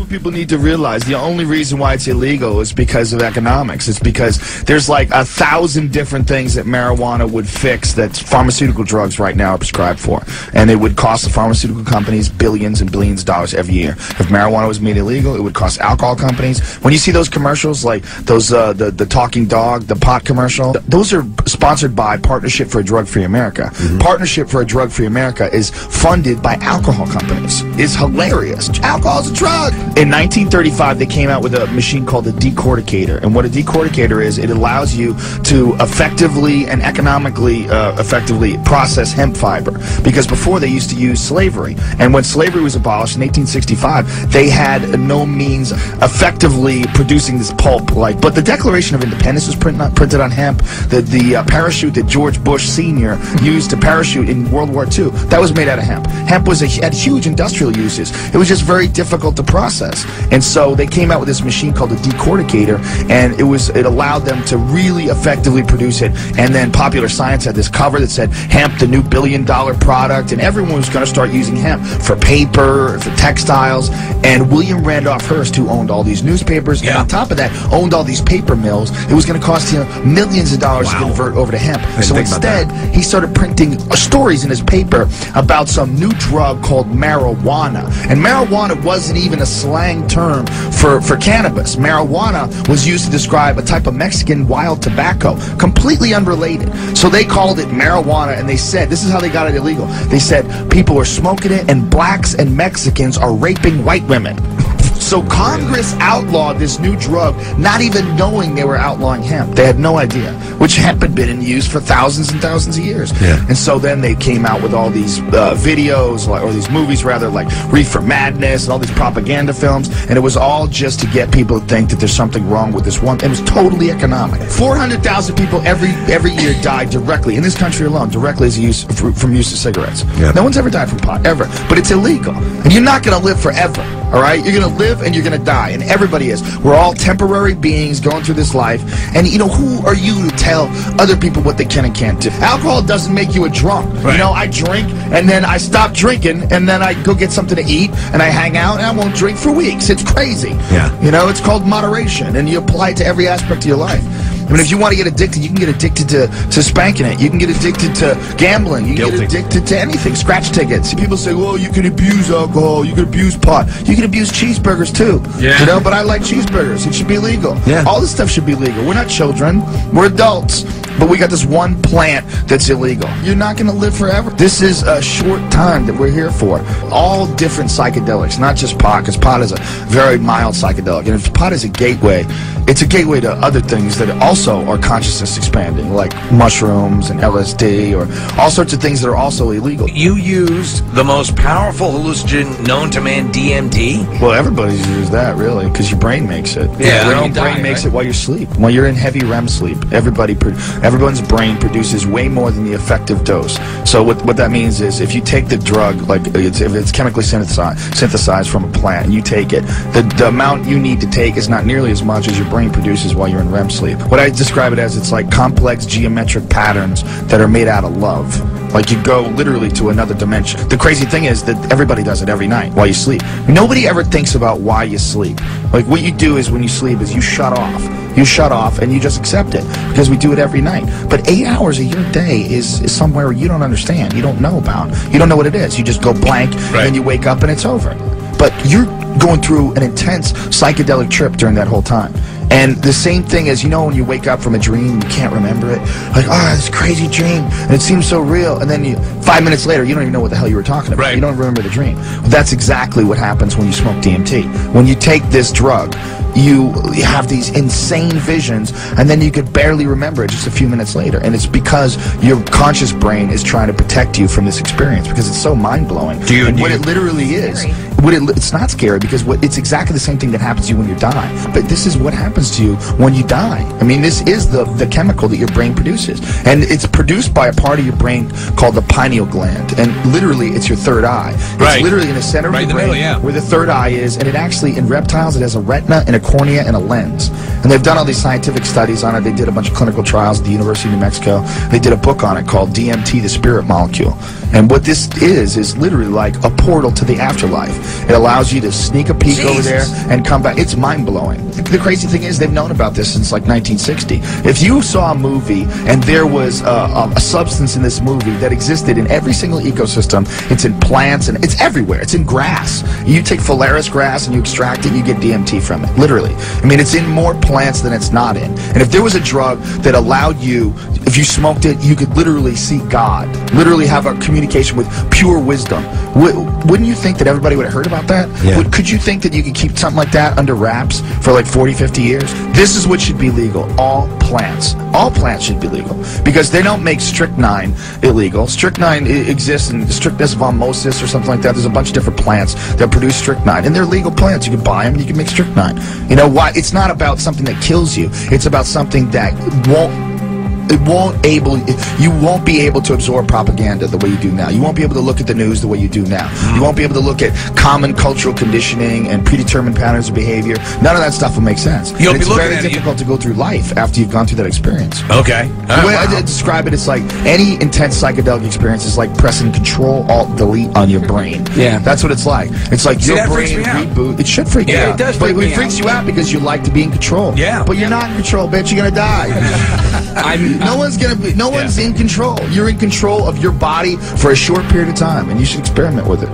people need to realize the only reason why it's illegal is because of economics. It's because there's like 1,000 different things that marijuana would fix that pharmaceutical drugs right now are prescribed for. And it would cost the pharmaceutical companies billions and billions of dollars every year. If marijuana was made illegal, it would cost alcohol companies. When you see those commercials, like those the talking dog, the pot commercial, those are sponsored by Partnership for a Drug-Free America. Partnership for a Drug-Free America is funded by alcohol companies. It's hilarious. Alcohol's a drug. In 1935, they came out with a machine called a decorticator. And what a decorticator is, it allows you to effectively and economically effectively process hemp fiber. Because before they used to use slavery. And when slavery was abolished in 1865, they had no means effectively producing this pulp. But the Declaration of Independence was printed on hemp. The parachute that George Bush Sr. used to parachute in World War II, that was made out of hemp. Hemp had huge industrial uses. It was just very difficult to process. And so they came out with this machine called a decorticator, and it allowed them to really effectively produce it. And then Popular Science had this cover that said, hemp, the new billion-dollar product, and everyone was going to start using hemp for paper, for textiles. And William Randolph Hearst, who owned all these newspapers, and on top of that, owned all these paper mills, it was going to cost him millions of dollars to convert over to hemp. So instead, he started printing stories in his paper about some new drug called marijuana. And marijuana wasn't even a slang term for cannabis. Marijuana was used to describe a type of Mexican wild tobacco, completely unrelated. So they called it marijuana, and they said, this is how they got it illegal. They said, people are smoking it, and blacks and Mexicans are raping white women. So Congress outlawed this new drug, not even knowing they were outlawing hemp. They had no idea, which hemp had been in use for thousands and thousands of years. And so then they came out with all these videos, or these movies rather, like Reefer Madness and all these propaganda films, and it was all just to get people to think that there's something wrong with this one. It was totally economic. 400,000 people every year died directly, in this country alone, directly as from use of cigarettes. No one's ever died from pot, ever. But it's illegal. And you're not going to live forever. All right, you're gonna live and you're gonna die, and everybody is. We're all temporary beings going through this life, and you know, who are you to tell other people what they can and can't do? Alcohol doesn't make you a drunk. You know, I drink and then I stop drinking, and then I go get something to eat, and I hang out, and I won't drink for weeks. It's crazy. You know, it's called moderation, and you apply it to every aspect of your life. I mean, if you want to get addicted, you can get addicted to spanking it. You can get addicted to gambling. You can get addicted to anything. Scratch tickets. People say, well, you can abuse alcohol. You can abuse pot. You can abuse cheeseburgers, too. You know, but I like cheeseburgers. It should be legal. All this stuff should be legal. We're not children. We're adults. But we got this one plant that's illegal. You're not going to live forever. This is a short time that we're here for. All different psychedelics, not just pot, because pot is a very mild psychedelic. And if pot is a gateway, it's a gateway to other things that also are consciousness expanding, like mushrooms and LSD, or all sorts of things that are also illegal. You used the most powerful hallucinogen known to man, DMT? Well, everybody's used that, really, because your brain makes it. Your own brain makes it while you sleep. While you're in heavy REM sleep, everyone's brain produces way more than the effective dose. So what that means is, if you take the drug, like if it's chemically synthesized from a plant, and you take it, the amount you need to take is not nearly as much as your brain produces while you're in REM sleep. What I describe it as, it's like complex geometric patterns that are made out of love. Like, you go literally to another dimension. The crazy thing is that everybody does it every night while you sleep. Nobody ever thinks about why you sleep. Like, what you do is, when you sleep, is you shut off. You shut off and you just accept it, because we do it every night. But 8 hours of your day is somewhere you don't understand, you don't know about. You don't know what it is. You just go blank, and then you wake up and it's over. But you're going through an intense psychedelic trip during that whole time. And the same thing as, you know, when you wake up from a dream, you can't remember it. Like, oh, this crazy dream, and it seems so real. And then 5 minutes later, you don't even know what the hell you were talking about. You don't remember the dream. Well, that's exactly what happens when you smoke DMT. When you take this drug, you have these insane visions, and then you could barely remember it just a few minutes later. And it's because your conscious brain is trying to protect you from this experience, because it's so mind-blowing. What it literally is, it's not scary, because it's exactly the same thing that happens to you when you die. But this is what happens to you when you die. I mean, this is the chemical that your brain produces, and it's produced by a part of your brain called the pineal gland, and literally it's your third eye. It's literally in the center of your brain, where the third eye is, and it actually, in reptiles, it has a retina and a cornea and a lens. And they've done all these scientific studies on it. They did a bunch of clinical trials at the University of New Mexico. They did a book on it called DMT, the Spirit Molecule. And what this is literally like a portal to the afterlife. It allows you to sneak a peek over there and come back. It's mind-blowing. The crazy thing is they've known about this since like 1960. If you saw a movie and there was a substance in this movie that existed in every single ecosystem, it's in plants and it's everywhere. It's in grass. You take phalaris grass and you extract it, you get DMT from it. Literally. I mean, it's in more plants than it's not in. And if there was a drug that allowed you, if you smoked it, you could literally see God, literally have a communication with pure wisdom. Wouldn't you think that everybody would have heard about that? Yeah. Could you think that you could keep something like that under wraps for like 40, 50 years? This is what should be legal. All plants. All plants should be legal. Because they don't make strychnine illegal. Strychnine exists in Strychnus vomosus or something like that. There's a bunch of different plants that produce strychnine. And they're legal plants. You can buy them and you can make strychnine. You know why? It's not about something that kills you. It's about something that you won't be able to absorb propaganda the way you do now. You won't be able to look at the news the way you do now. You won't be able to look at common cultural conditioning and predetermined patterns of behavior. None of that stuff will make sense. You'll it's be looking very at difficult to go through life after you've gone through that experience. Okay. The way I describe it, it's like any intense psychedelic experience is like pressing Control Alt Delete on your brain. Yeah. That's what it's like. It's like your that freaks brain me out. reboot. It should freak you out. it does But freak me it freaks out. you out because you like to be in control. Yeah. But you're not in control, bitch. You're gonna die. No one's in control. You're in control of your body for a short period of time, and you should experiment with it.